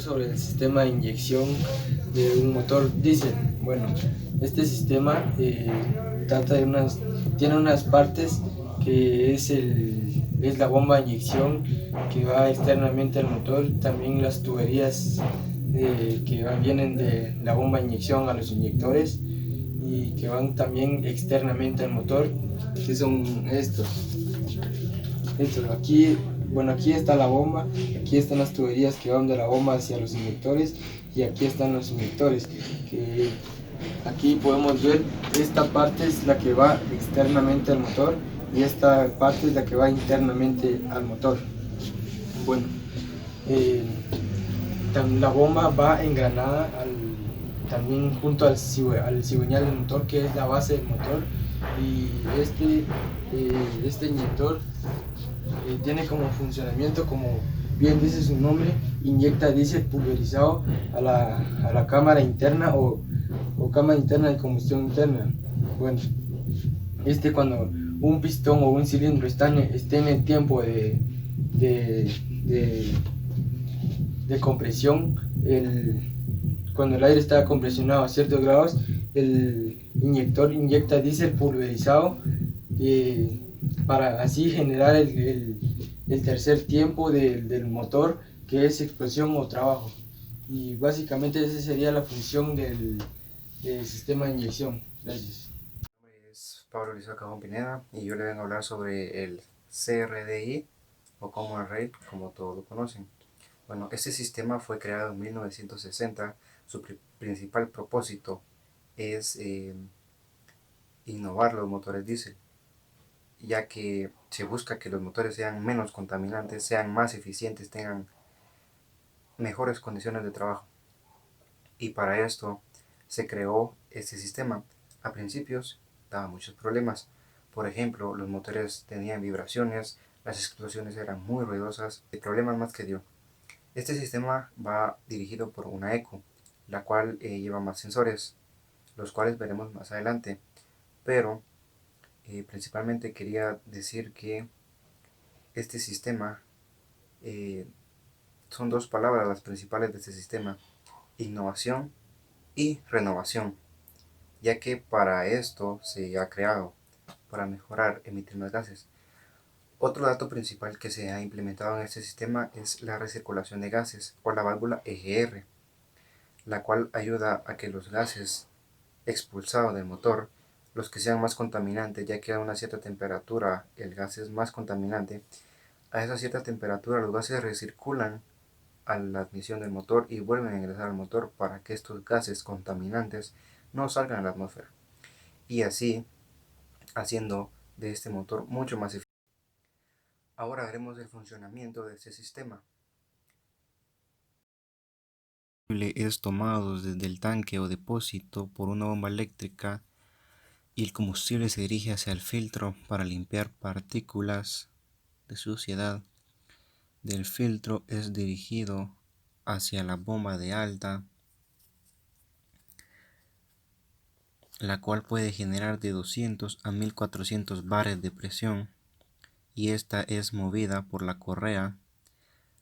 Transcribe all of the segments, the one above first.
sobre el sistema de inyección de un motor diésel. Bueno, este sistema tiene unas partes que es la bomba de inyección que va externamente al motor, también las tuberías vienen de la bomba de inyección a los inyectores y que van también externamente al motor, que son estos. Aquí, bueno, aquí está la bomba, aquí están las tuberías que van de la bomba hacia los inyectores y aquí están los inyectores. Que aquí podemos ver, esta parte es la que va externamente al motor y esta parte es la que va internamente al motor. Bueno, la bomba va engranada también junto al cigüeñal del motor, que es la base del motor, y este inyector tiene como funcionamiento, como bien dice su nombre, inyecta diésel pulverizado a la cámara interna o cámara interna de combustión interna. Bueno, cuando un pistón o un cilindro esté en el tiempo de, de, de compresión, cuando el aire está compresionado a ciertos grados, el inyector inyecta diésel pulverizado para así generar el tercer tiempo del motor, que es explosión o trabajo. Y básicamente esa sería la función del sistema de inyección. Gracias. Mi nombre es Pablo Lizoa Cajón Pineda y yo le vengo a hablar sobre el CRDI o Common Rail, como todos lo conocen. Bueno, este sistema fue creado en 1960. Su principal propósito es innovar los motores diésel, ya que se busca que los motores sean menos contaminantes, sean más eficientes, tengan mejores condiciones de trabajo. Y para esto se creó este sistema. A principios daba muchos problemas. Por ejemplo, los motores tenían vibraciones, las explosiones eran muy ruidosas, y problemas más que dio. Este sistema va dirigido por una ECU, la cual lleva más sensores, los cuales veremos más adelante. Pero principalmente quería decir que este sistema, eh, son dos palabras las principales de este sistema: innovación y renovación, ya que para esto se ha creado, para mejorar emitir más gases. Otro dato principal que se ha implementado en este sistema es la recirculación de gases o la válvula EGR, la cual ayuda a que los gases expulsados del motor, los que sean más contaminantes, ya que a una cierta temperatura el gas es más contaminante, a esa cierta temperatura los gases recirculan a la admisión del motor y vuelven a ingresar al motor para que estos gases contaminantes no salgan a la atmósfera, y así haciendo de este motor mucho más eficiente. Ahora veremos el funcionamiento de este sistema. Es tomado desde el tanque o depósito por una bomba eléctrica y el combustible se dirige hacia el filtro para limpiar partículas de suciedad. Del filtro es dirigido hacia la bomba de alta, la cual puede generar de 200 a 1400 bares de presión, y esta es movida por la correa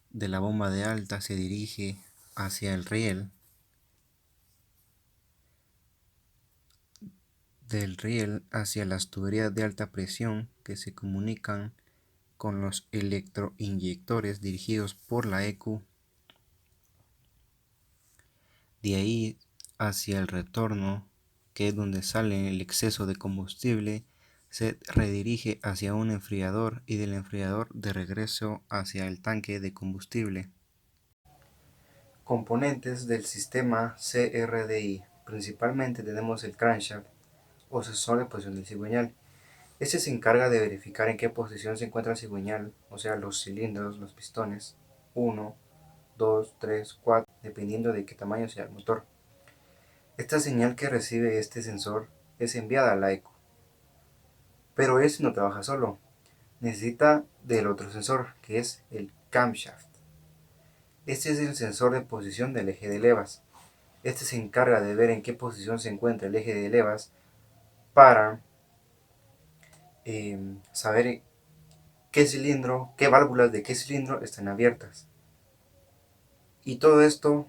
de la bomba de alta, se dirige hacia el riel, del riel hacia las tuberías de alta presión que se comunican con los electroinyectores dirigidos por la ECU, de ahí hacia el retorno, que es donde sale el exceso de combustible, se redirige hacia un enfriador y del enfriador de regreso hacia el tanque de combustible. Componentes del sistema CRDI. Principalmente tenemos el crankshaft o sensor de posición del cigüeñal. Este se encarga de verificar en qué posición se encuentra el cigüeñal, o sea los cilindros, los pistones, 1, 2, 3, 4, dependiendo de qué tamaño sea el motor. Esta señal que recibe este sensor es enviada a la ECU, pero este no trabaja solo, necesita del otro sensor, que es el camshaft. Este es el sensor de posición del eje de levas. Este se encarga de ver en qué posición se encuentra el eje de levas para saber qué cilindro, qué válvulas de qué cilindro están abiertas. Y todo esto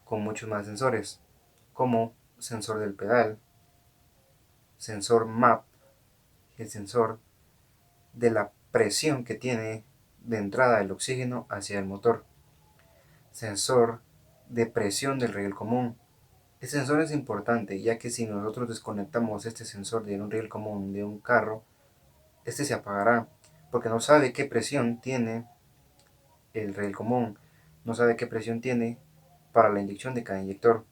con muchos más sensores, como sensor del pedal, sensor MAP, el sensor de la presión que tiene de entrada el oxígeno hacia el motor, sensor de presión del riel común. Este sensor es importante, ya que si nosotros desconectamos este sensor de un riel común de un carro, este se apagará, porque no sabe qué presión tiene el riel común, no sabe qué presión tiene para la inyección de cada inyector.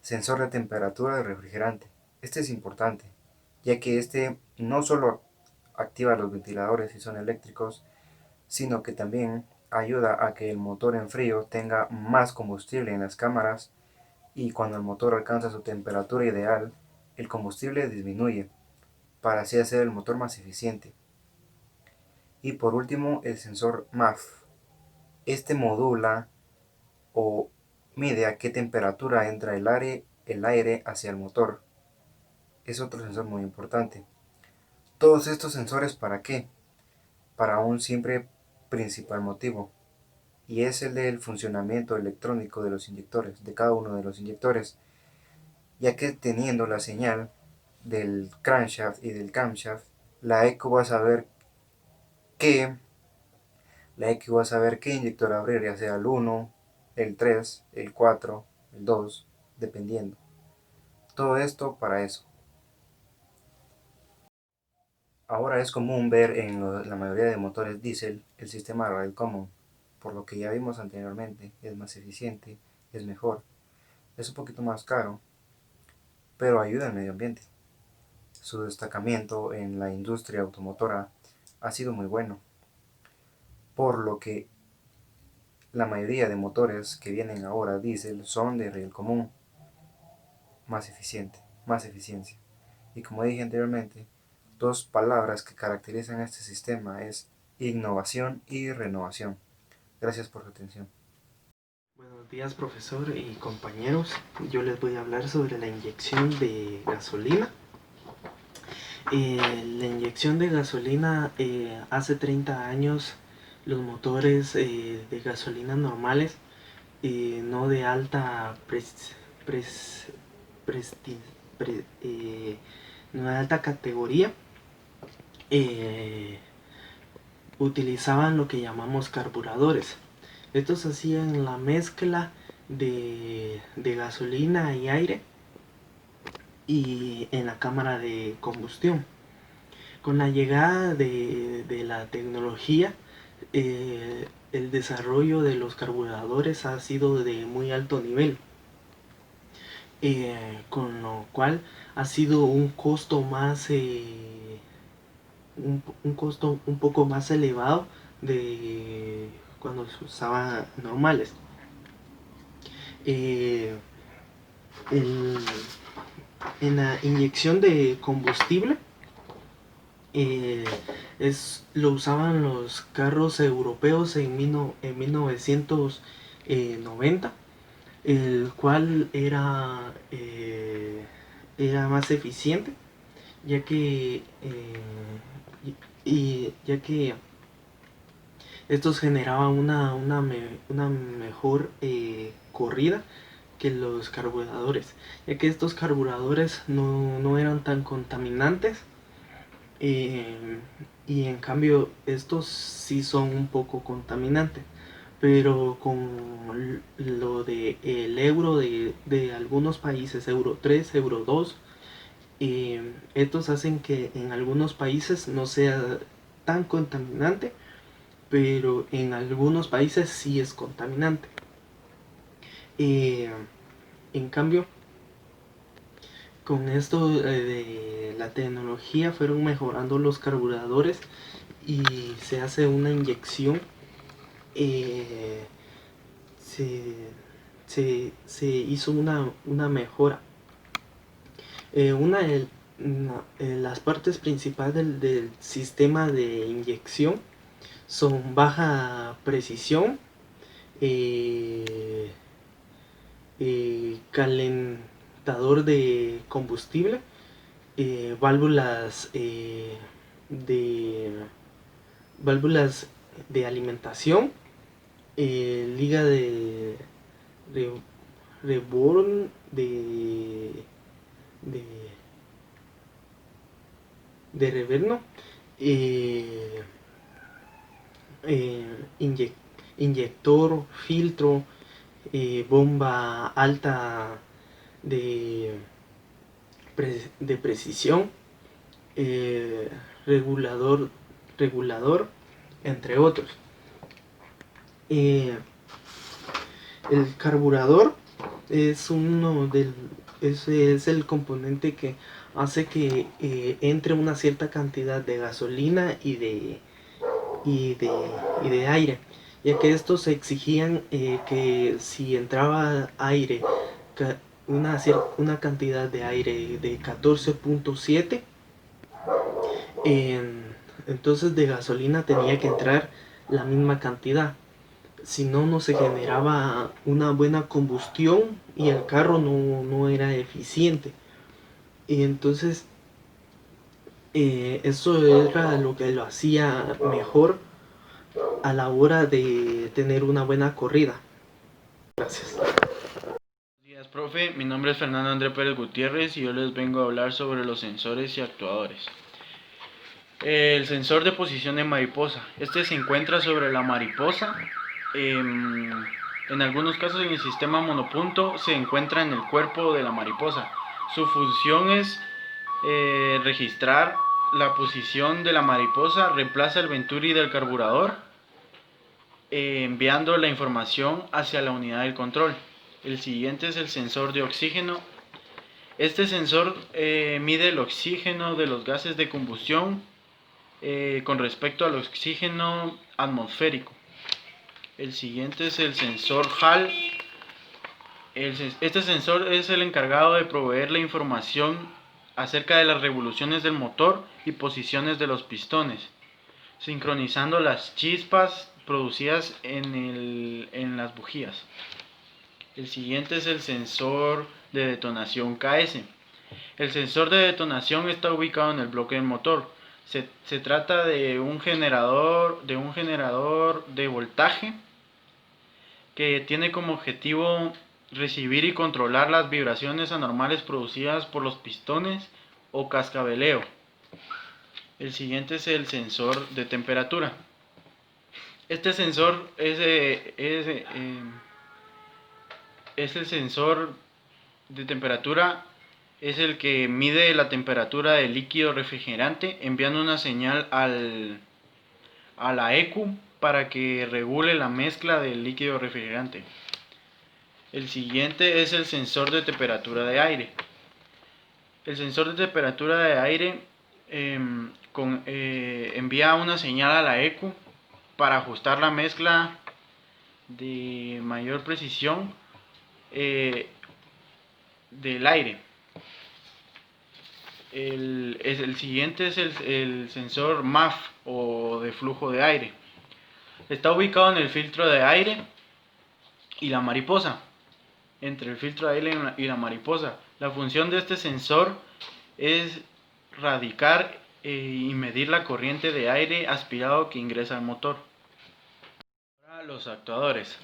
Sensor de temperatura del refrigerante. Este es importante, ya que este no solo activa los ventiladores si son eléctricos, sino que también ayuda a que el motor en frío tenga más combustible en las cámaras, y cuando el motor alcanza su temperatura ideal, el combustible disminuye, para así hacer el motor más eficiente. Y por último, el sensor MAF. Este modula o mide a qué temperatura entra el aire hacia el motor. Es otro sensor muy importante. Todos estos sensores, ¿para qué? Para un simple principal motivo, y es el del funcionamiento electrónico de los inyectores, de cada uno de los inyectores, ya que teniendo la señal del crankshaft y del camshaft, la ECU va a saber qué inyector abrir, ya sea el 1, el 3, el 4, el 2, dependiendo. Todo esto para eso. Ahora es común ver en la mayoría de motores diésel el sistema Rail Common, por lo que ya vimos anteriormente, es más eficiente, es mejor, es un poquito más caro, pero ayuda al medio ambiente. Su destacamiento en la industria automotora ha sido muy bueno, por lo que la mayoría de motores que vienen ahora diésel son de riel común, más eficiente, más eficiencia. Y como dije anteriormente, dos palabras que caracterizan este sistema es innovación y renovación. Gracias por su atención. Buenos días, profesor y compañeros. Yo les voy a hablar sobre la inyección de gasolina. La inyección de gasolina, hace 30 años los motores de gasolina normales, no de alta no de alta categoría, utilizaban lo que llamamos carburadores. Estos hacían la mezcla de gasolina y aire y en la cámara de combustión. Con la llegada de la tecnología, el desarrollo de los carburadores ha sido de muy alto nivel, con lo cual ha sido un costo más un costo un poco más elevado de cuando se usaban normales. En la inyección de combustible, lo usaban los carros europeos en 1990, el cual era más eficiente, ya que ya que estos generaban una mejor corrida que los carburadores, ya que estos carburadores no eran tan contaminantes, y en cambio estos sí son un poco contaminantes. Pero con lo de el euro de algunos países, euro 3, euro 2, estos hacen que en algunos países no sea tan contaminante, pero en algunos países sí es contaminante. En cambio, con esto de la tecnología fueron mejorando los carburadores y se hace una inyección. Se hizo una mejora. Las partes principales del sistema de inyección son baja precisión, calentador de combustible, válvulas de alimentación, liga de reborn de, de reverno, eh, inyector, filtro, bomba alta de, de precisión, regulador, entre otros. El carburador es es el componente que hace que entre una cierta cantidad de gasolina y de aire, ya que estos exigían que si entraba aire, una cantidad de aire de 14.7, entonces de gasolina tenía que entrar la misma cantidad. Si no, no se generaba una buena combustión y el carro no era eficiente. Y entonces eso era lo que lo hacía mejor a la hora de tener una buena corrida. Gracias. Buenos días, profe. Mi nombre es Fernando André Pérez Gutiérrez y yo les vengo a hablar sobre los sensores y actuadores. El sensor de posición de mariposa. Este se encuentra sobre la mariposa. En algunos casos en el sistema monopunto se encuentra en el cuerpo de la mariposa. Su función es registrar la posición de la mariposa, reemplaza el venturi del carburador, enviando la información hacia la unidad del control. El siguiente es el sensor de oxígeno. Este sensor mide el oxígeno de los gases de combustión con respecto al oxígeno atmosférico. El siguiente es el sensor Hall. Este sensor es el encargado de proveer la información acerca de las revoluciones del motor y posiciones de los pistones, sincronizando las chispas producidas en las bujías. El siguiente es el sensor de detonación KS. El sensor de detonación está ubicado en el bloque del motor. Se trata de un generador de voltaje que tiene como objetivo recibir y controlar las vibraciones anormales producidas por los pistones o cascabeleo. El siguiente es el sensor de temperatura. Este sensor es el sensor de temperatura, es el que mide la temperatura del líquido refrigerante, enviando una señal a la ECU para que regule la mezcla del líquido refrigerante. El siguiente es el sensor de temperatura de aire. El sensor de temperatura de aire envía una señal a la ECU para ajustar la mezcla de mayor precisión del aire. El siguiente es el sensor MAF o de flujo de aire. Está ubicado en el filtro de aire y la mariposa. Entre el filtro de aire y la mariposa. La función de este sensor es radicar y medir la corriente de aire aspirado que ingresa al motor. Ahora los actuadores.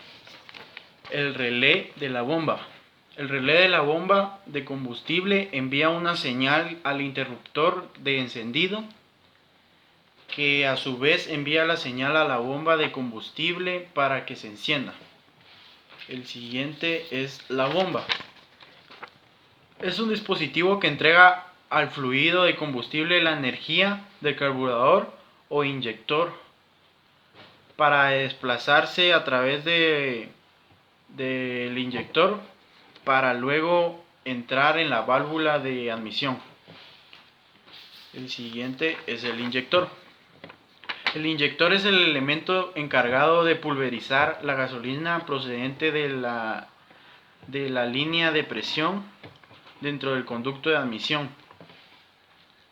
El relé de la bomba. El relé de la bomba de combustible envía una señal al interruptor de encendido, que a su vez envía la señal a la bomba de combustible para que se encienda. El siguiente es la bomba. Es un dispositivo que entrega al fluido de combustible la energía del carburador o inyector para desplazarse a través del inyector para luego entrar en la válvula de admisión. El siguiente es el inyector. El inyector es el elemento encargado de pulverizar la gasolina procedente de la línea de presión dentro del conducto de admisión.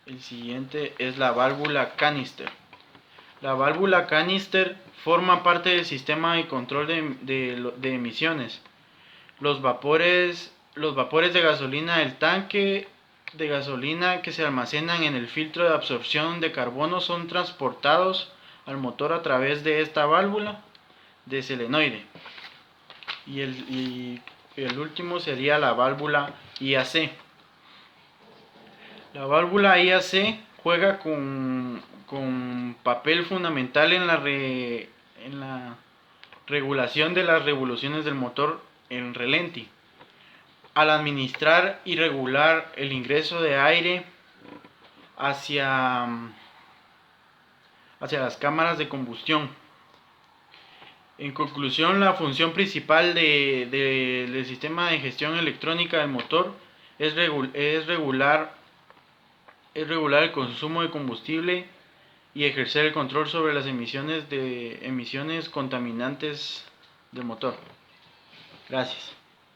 El siguiente es la válvula canister. La válvula canister forma parte del sistema de control de emisiones. Los vapores de gasolina del tanque de gasolina que se almacenan en el filtro de absorción de carbono son transportados al motor a través de esta válvula, de selenoide. Y el último sería la válvula IAC. La válvula IAC juega con papel fundamental en la regulación de las revoluciones del motor en relenti, al administrar y regular el ingreso de aire hacia las cámaras de combustión. En conclusión, la función principal del sistema de gestión electrónica del motor es regular el consumo de combustible y ejercer el control sobre las emisiones contaminantes del motor. Gracias.